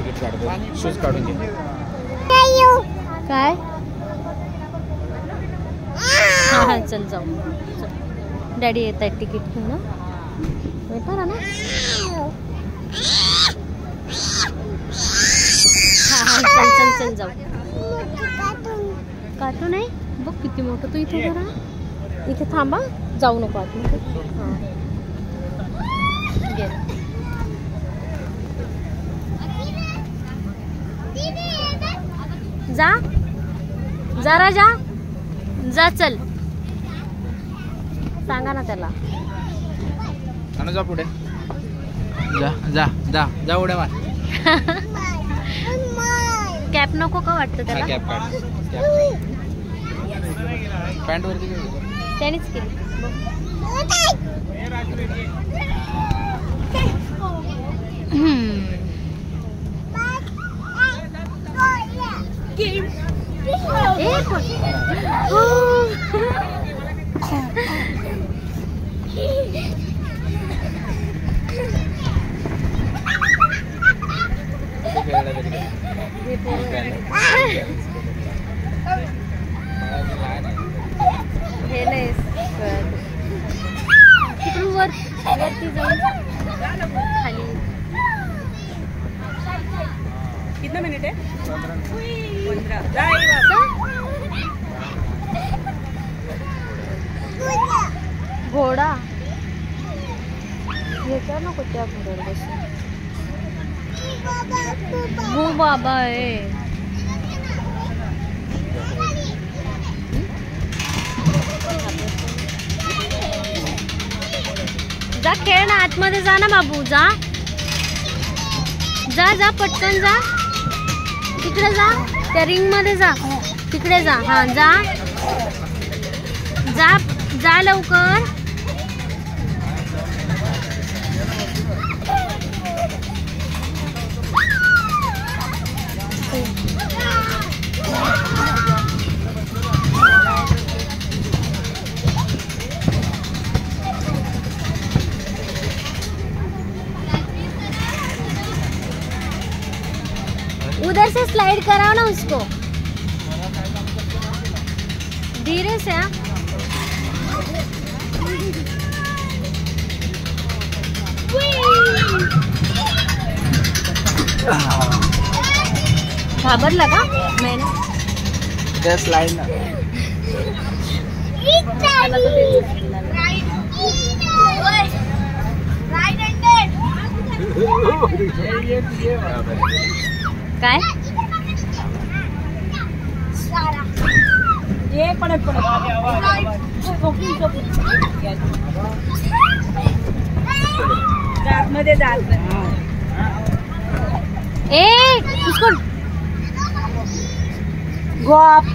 Ticket काढतो. Shoes काढून घे. काय हा चल जाऊ. डॅडी येत आहेत तिकीट घेऊन. वेटर ना. हा चल चल चल जाऊ. कार्टून आहे बघ किती मोठं. तू इथे जरा इथे थांबा. जाऊ नको आतमध्ये. जा जरा जा जा. चल सांगा ना त्याला. जा पुढे. जा जा जा जा उड्या मार. कॅप नको का वाटतं त्याला. कॅप काढ. पॅन्ट वरती त्यानेच केली. हे नाही तिकडून वरती जाऊन खाली. कितना मिनिट है? 15. घोडा ह्याच्यावर नको त्या घोड्यावर बसून. हो बाबा आहे. जा खेळ ना आतमध्ये. जा ना बाबू. जा जा जा पटकन जा. तिकडे जा त्या रिंग मध्ये जा. तिकडे जा. हा जा जा जा लवकर. उधर से स्लाइड कराओ ना उसको धीरे से. घाबरला का. त्या स्लाइड ना. काय ये पडत मध्ये जात. ए उसको गॉप.